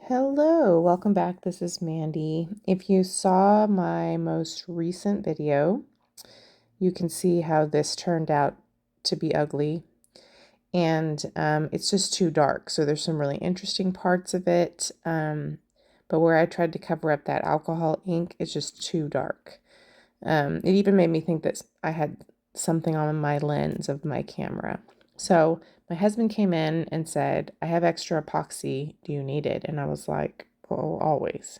Hello, welcome back. This is Mandy. If you saw my most recent video, you can see how this turned out to be ugly. And it's just too dark. So there's some really interesting parts of it. But where I tried to cover up that alcohol ink, it's just too dark. It even made me think that I had something on my lens of my camera. So my husband came in and said, I have extra epoxy. Do you need it? And I was like, well, always,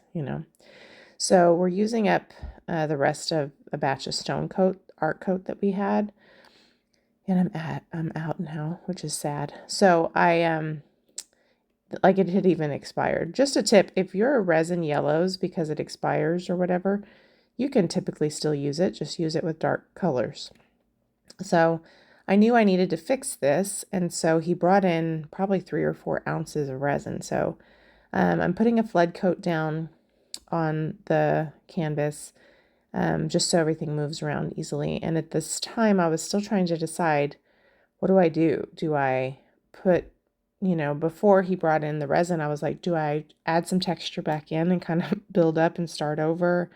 So we're using up the rest of a batch of stone coat, art coat that we had. And I'm out now, which is sad. So like it had even expired. Just a tip, if your resin yellows because it expires or whatever, you can typically still use it. Just use it with dark colors. So I knew I needed to fix this, and so he brought in probably 3 or 4 ounces of resin. So I'm putting a flood coat down on the canvas just so everything moves around easily. And at this time, I was still trying to decide, what do I do? Do I put, before he brought in the resin, I was like, do I add some texture back in and kind of build up and start over?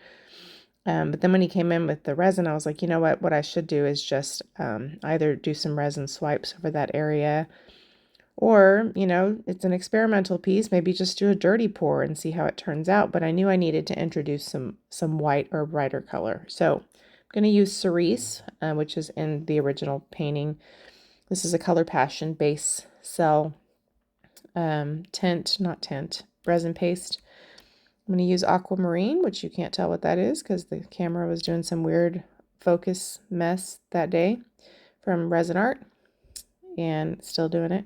But then when he came in with the resin, I was like, you know what I should do is just either do some resin swipes over that area, or, it's an experimental piece, maybe just do a dirty pour and see how it turns out. But I knew I needed to introduce some white or brighter color. So I'm going to use Cerise, which is in the original painting. This is a Color Passion base cell resin paste. I'm going to use Aquamarine, which you can't tell what that is because the camera was doing some weird focus mess that day, from Resinarte, and still doing it.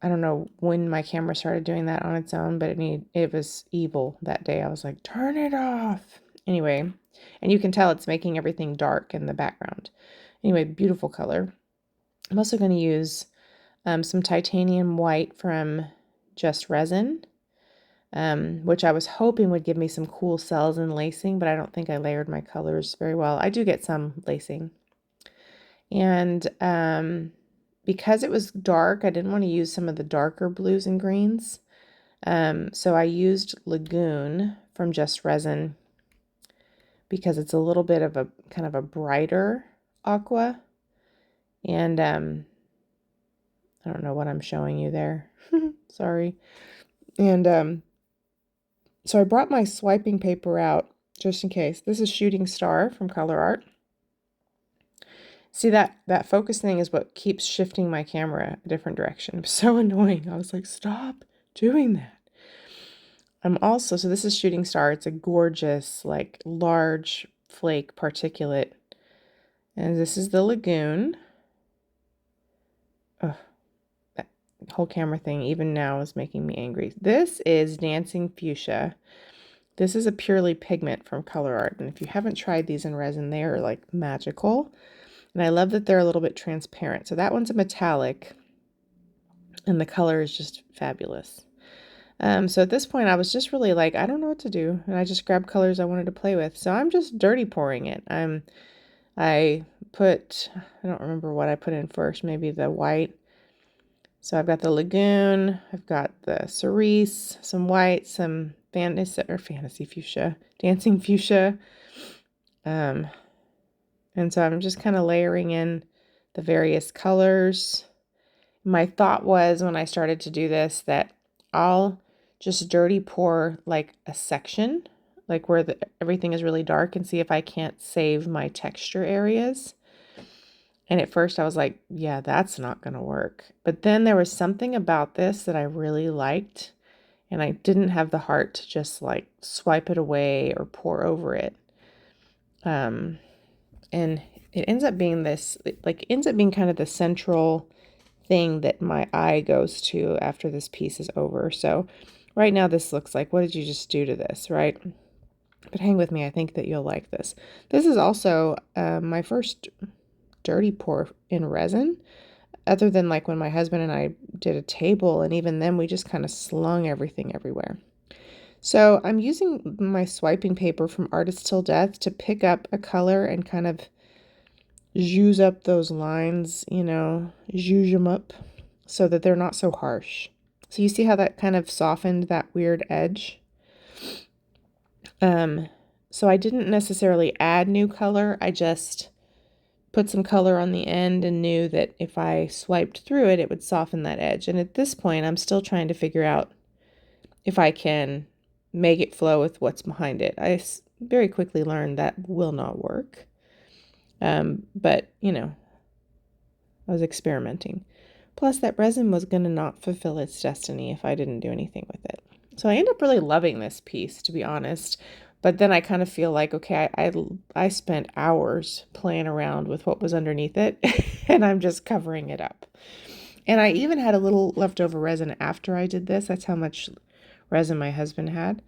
I don't know when my camera started doing that on its own, but it was evil that day. I was like, turn it off. Anyway, and you can tell it's making everything dark in the background. Anyway, beautiful color. I'm also going to use some titanium white from Just Resin, which I was hoping would give me some cool cells and lacing, but I don't think I layered my colors very well. I do get some lacing. And because it was dark, I didn't want to use some of the darker blues and greens. So I used Lagoon from Just Resin because it's a little bit of a kind of a brighter aqua. And I don't know what I'm showing you there. Sorry. And so I brought my swiping paper out just in case. This is Shooting Star from Colourarte. See, that focus thing is what keeps shifting my camera a different direction. It was so annoying. I was like, stop doing that. So this is Shooting Star. It's a gorgeous, like, large flake particulate. And this is the Lagoon. Ugh, that whole camera thing, even now, is making me angry. This is Dancing Fuchsia. This is a purely pigment from Colourarte. And if you haven't tried these in resin, they are, like, magical. And I love that they're a little bit transparent. So that one's a metallic, and the color is just fabulous. So at this point, I was just really like, I don't know what to do. And I just grabbed colors I wanted to play with. So I'm just dirty pouring it. I don't remember what I put in first, maybe the white. So I've got the Lagoon, I've got the Cerise, some white, some fantasy fuchsia, dancing fuchsia. And so I'm just kind of layering in the various colors. My thought was, when I started to do this, that I'll just dirty pour like a section, like where everything is really dark, and see if I can't save my texture areas. And at first I was like, yeah, that's not going to work. But then there was something about this that I really liked, and I didn't have the heart to just like swipe it away or pour over it. And it ends up being kind of the central thing that my eye goes to after this piece is over. So right now this looks like, what did you just do to this, right? But hang with me, I think that you'll like this. This is also my first dirty pour in resin, other than like when my husband and I did a table, and even then we just kind of slung everything everywhere. So I'm using my swiping paper from Artist Till Death to pick up a color and kind of zhuzh up those lines, zhuzh them up so that they're not so harsh. So you see how that kind of softened that weird edge? So I didn't necessarily add new color. I just put some color on the end and knew that if I swiped through it, it would soften that edge. And at this point, I'm still trying to figure out if I can make it flow with what's behind it. I very quickly learned that will not work. But, you know, I was experimenting. Plus, that resin was going to not fulfill its destiny if I didn't do anything with it. So I end up really loving this piece, to be honest. But then I kind of feel like, okay, I spent hours playing around with what was underneath it, and I'm just covering it up. And I even had a little leftover resin after I did this. That's how much resin my husband had.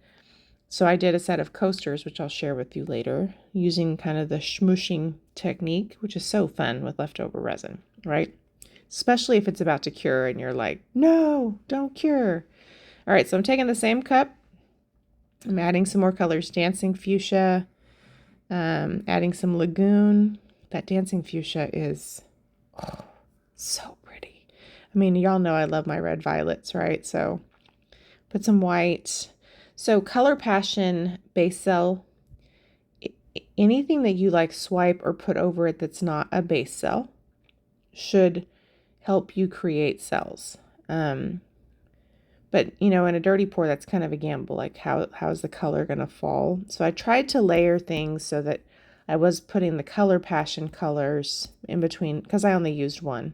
So I did a set of coasters, which I'll share with you later, using kind of the smooshing technique, which is so fun with leftover resin, right? Especially if it's about to cure and you're like, no, don't cure. All right, so I'm taking the same cup. I'm adding some more colors, Dancing Fuchsia, adding some Lagoon. That Dancing Fuchsia is so pretty. I mean, y'all know I love my red violets, right? So put some white. So Color Passion Base Cell, anything that you like swipe or put over it that's not a base cell should help you create cells. But, you know, in a dirty pour, that's kind of a gamble. Like, how's the color going to fall? So I tried to layer things so that I was putting the Color Passion colors in between, because I only used one,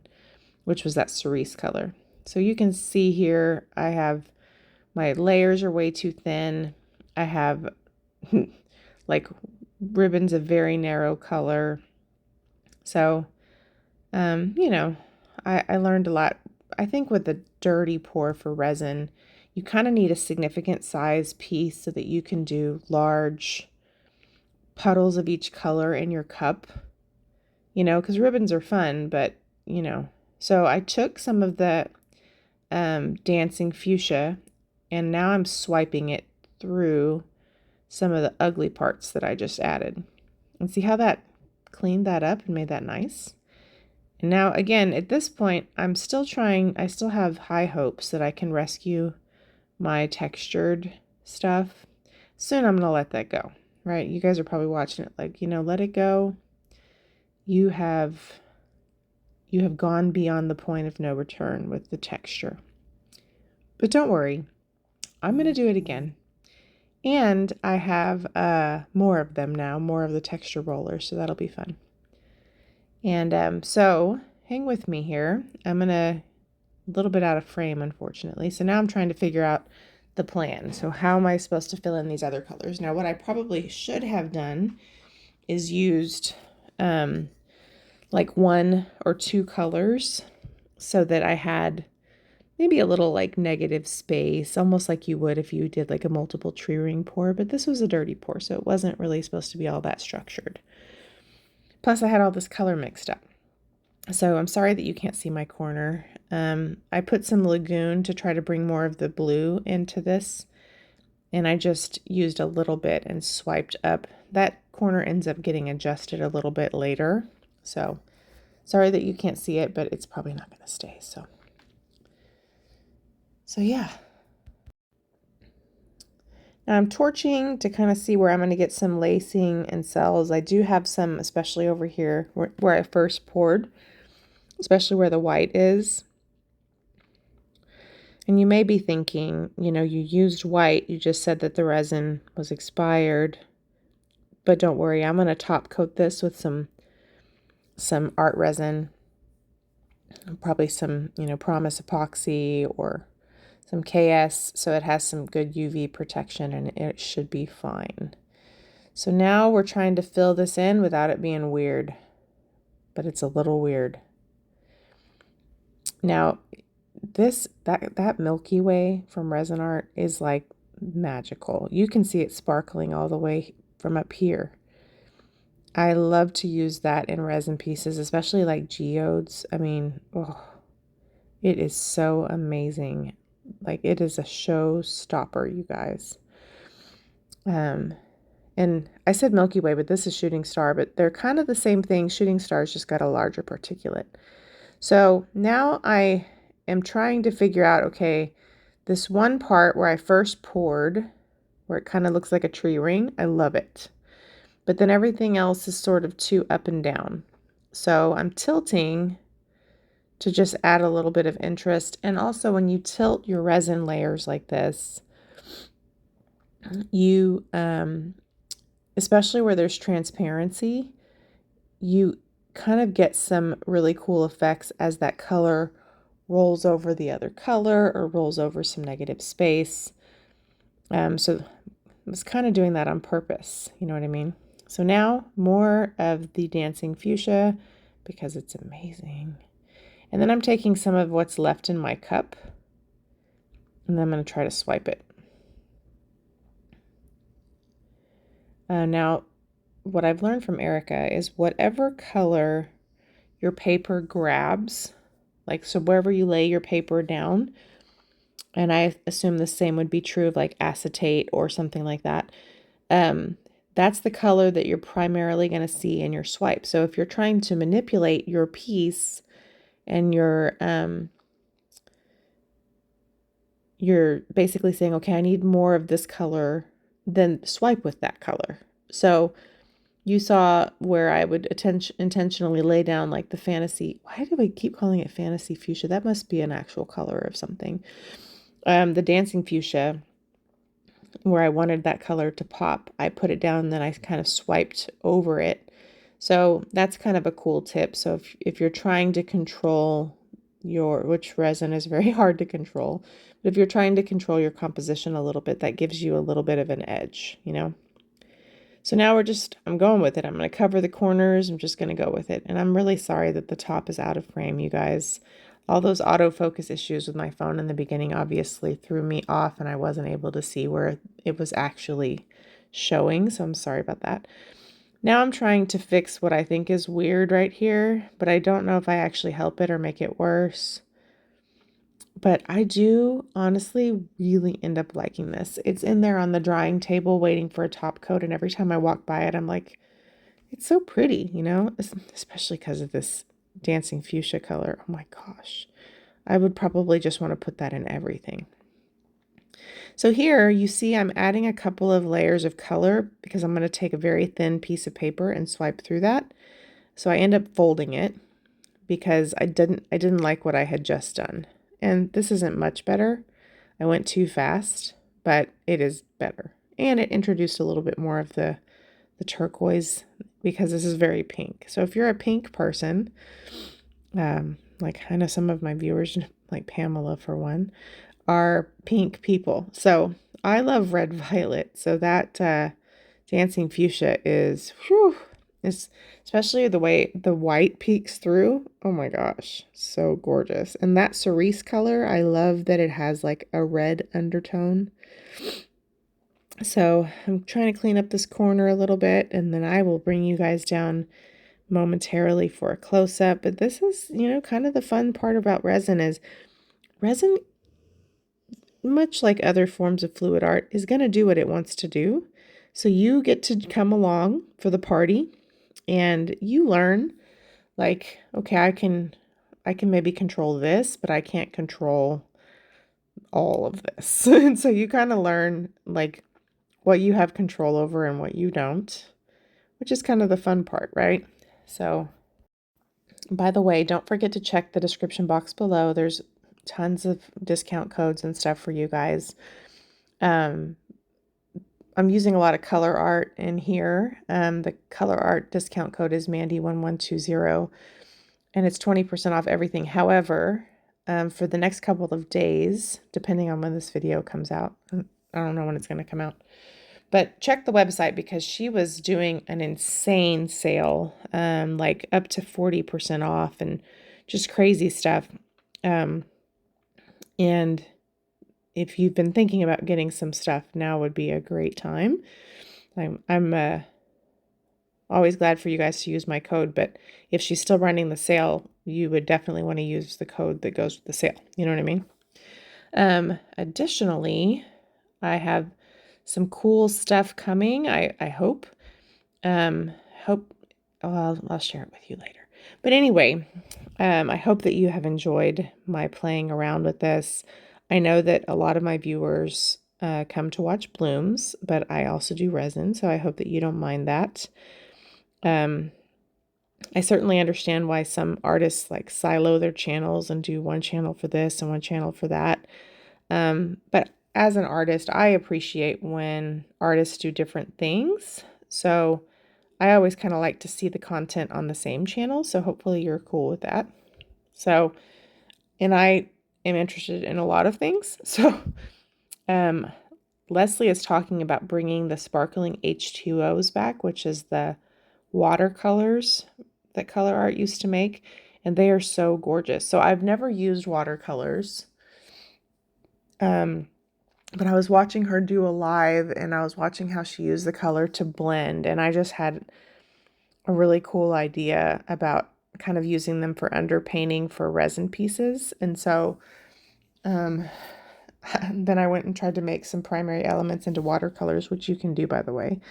which was that Cerise color. So you can see here, I have my layers are way too thin. I have like ribbons of very narrow color. So, you know, I learned a lot. I think with the dirty pour for resin, you kind of need a significant size piece so that you can do large puddles of each color in your cup, you know, because ribbons are fun, but, you know. So I took some of the Dancing Fuchsia, and now I'm swiping it through some of the ugly parts that I just added. And see how that cleaned that up and made that nice? And now, again, at this point, I still have high hopes that I can rescue my textured stuff. Soon I'm going to let that go, right? You guys are probably watching it like, you know, let it go. You have gone beyond the point of no return with the texture. But don't worry, I'm going to do it again. And I have more of them now, more of the texture rollers, so that'll be fun. And so hang with me here. I'm a little bit out of frame, unfortunately. So now I'm trying to figure out the plan. So how am I supposed to fill in these other colors? Now, what I probably should have done is used like 1 or 2 colors so that I had maybe a little like negative space, almost like you would if you did like a multiple tree ring pour, but this was a dirty pour, so it wasn't really supposed to be all that structured. Plus I had all this color mixed up. So I'm sorry that you can't see my corner. I put some Lagoon to try to bring more of the blue into this, and I just used a little bit and swiped up. That corner ends up getting adjusted a little bit later, so sorry that you can't see it, but it's probably not going to stay. So yeah. Now I'm torching to kind of see where I'm going to get some lacing and cells. I do have some, especially over here where I first poured, especially where the white is. And you may be thinking, you know, you used white. You just said that the resin was expired. But don't worry, I'm going to top coat this with some art resin. Probably some, you know, Promise Epoxy or some KS, so it has some good UV protection and it should be fine. So now we're trying to fill this in without it being weird, but it's a little weird. Now, that Milky Way from Resinarte is like magical. You can see it sparkling all the way from up here. I love to use that in resin pieces, especially like geodes. I mean, oh, it is so amazing. Like, it is a showstopper, you guys. And I said Milky Way, but this is Shooting Star, but they're kind of the same thing. Shooting Star's just got a larger particulate. So now I am trying to figure out, okay, this one part where I first poured, where it kind of looks like a tree ring, I love it. But then everything else is sort of too up and down. So I'm tilting to just add a little bit of interest. And also when you tilt your resin layers like this, you, especially where there's transparency, you kind of get some really cool effects as that color rolls over the other color or rolls over some negative space. So I was kind of doing that on purpose, you know what I mean? So now more of the dancing fuchsia because it's amazing. And then I'm taking some of what's left in my cup and then I'm going to try to swipe it. Now, what I've learned from Erica is whatever color your paper grabs, like so wherever you lay your paper down, and I assume the same would be true of like acetate or something like that, that's the color that you're primarily going to see in your swipe. So if you're trying to manipulate your piece and you're basically saying, okay, I need more of this color, then swipe with that color. So you saw where I would intentionally lay down like the fantasy. Why do I keep calling it fantasy fuchsia? That must be an actual color of something. The dancing fuchsia, where I wanted that color to pop, I put it down and then I kind of swiped over it. So that's kind of a cool tip. So if you're trying to control which resin is very hard to control, but if you're trying to control your composition a little bit, that gives you a little bit of an edge, you know? So now I'm going with it. I'm going to cover the corners. I'm just going to go with it. And I'm really sorry that the top is out of frame, you guys. All those autofocus issues with my phone in the beginning obviously threw me off and I wasn't able to see where it was actually showing. So I'm sorry about that. Now I'm trying to fix what I think is weird right here, but I don't know if I actually help it or make it worse. But I do honestly really end up liking this. It's in there on the drying table waiting for a top coat, and every time I walk by it, I'm like, it's so pretty, you know, especially because of this dancing fuchsia color. Oh my gosh. I would probably just want to put that in everything. So here you see I'm adding a couple of layers of color because I'm going to take a very thin piece of paper and swipe through that. So I end up folding it because I didn't like what I had just done. And this isn't much better. I went too fast, but it is better. And it introduced a little bit more of the turquoise because this is very pink. So if you're a pink person, like I know some of my viewers, like Pamela for one, are pink people. So I love red violet. So that dancing fuchsia is, whew, especially the way the white peeks through. Oh my gosh, so gorgeous. And that cerise color, I love that it has like a red undertone. So I'm trying to clean up this corner a little bit and then I will bring you guys down momentarily for a close-up. But this is, you know, kind of the fun part about resin is resin, much like other forms of fluid art, is going to do what it wants to do. So you get to come along for the party and you learn like, okay, I can maybe control this, but I can't control all of this. And so you kind of learn like what you have control over and what you don't, which is kind of the fun part, right? So by the way, don't forget to check the description box below. There's tons of discount codes and stuff for you guys. I'm using a lot of Colourarte in here. The Colourarte discount code is Mandy1120, and it's 20% off everything. However, for the next couple of days, depending on when this video comes out, I don't know when it's going to come out, but check the website because she was doing an insane sale, like up to 40% off and just crazy stuff. And if you've been thinking about getting some stuff, now would be a great time. I'm always glad for you guys to use my code, but if she's still running the sale, you would definitely want to use the code that goes with the sale. You know what I mean? Additionally, I have some cool stuff coming. I hope. I'll share it with you later. But anyway, I hope that you have enjoyed my playing around with this. I know that a lot of my viewers come to watch blooms, but I also do resin, so I hope that you don't mind that. I certainly understand why some artists like silo their channels and do one channel for this and one channel for that. But as an artist, I appreciate when artists do different things. So I always kind of like to see the content on the same channel. So hopefully you're cool with that. So, and I am interested in a lot of things. So, Leslie is talking about bringing the sparkling H2Os back, which is the watercolors that Colourarte used to make, and they are so gorgeous. So I've never used watercolors, but I was watching her do a live, and I was watching how she used the color to blend, and I just had a really cool idea about kind of using them for underpainting for resin pieces. And so then I went and tried to make some primary elements into watercolors, which you can do, by the way.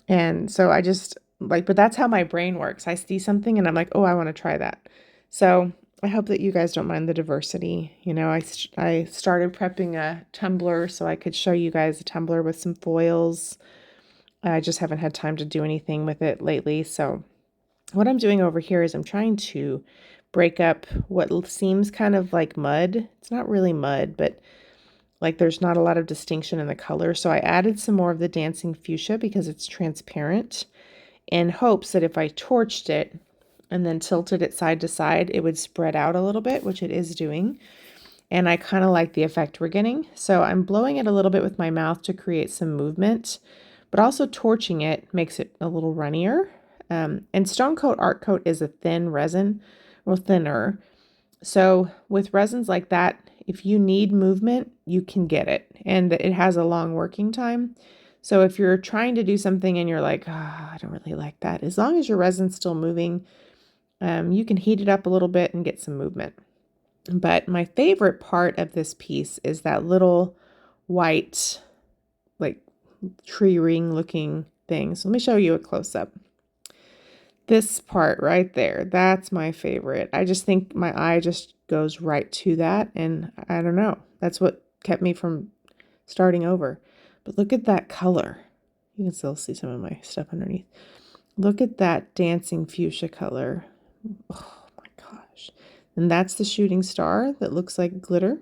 And so I just like, but that's how my brain works. I see something and I'm like, oh, I want to try that. So I hope that you guys don't mind the diversity. You know, I started prepping a tumbler so I could show you guys a tumbler with some foils. I just haven't had time to do anything with it lately. So what I'm doing over here is I'm trying to break up what seems kind of like mud. It's not really mud, but like there's not a lot of distinction in the color. So I added some more of the dancing fuchsia because it's transparent, in hopes that if I torched it and then tilted it side to side, it would spread out a little bit, which it is doing. And I kind of like the effect we're getting. So I'm blowing it a little bit with my mouth to create some movement, but also torching it makes it a little runnier. And Stone Coat Art Coat is a thin resin, or thinner. So with resins like that, if you need movement, you can get it. And it has a long working time. So if you're trying to do something and you're like, oh, I don't really like that, as long as your resin's still moving, you can heat it up a little bit and get some movement. But my favorite part of this piece is that little white, like tree ring looking thing. So let me show you a close up. This part right there, that's my favorite. I just think my eye just goes right to that. And I don't know, that's what kept me from starting over. But look at that color. You can still see some of my stuff underneath. Look at that dancing fuchsia color. Oh my gosh. And that's the shooting star that looks like glitter.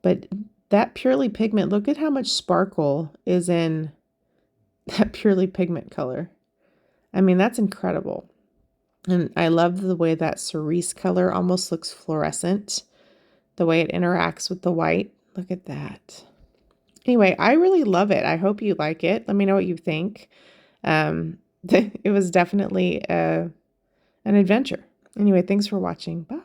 But that Purely Pigment, look at how much sparkle is in that Purely Pigment color. I mean, that's incredible. And I love the way that cerise color almost looks fluorescent, the way it interacts with the white. Look at that. Anyway, I really love it. I hope you like it. Let me know what you think. It was definitely an adventure. Anyway, thanks for watching. Bye.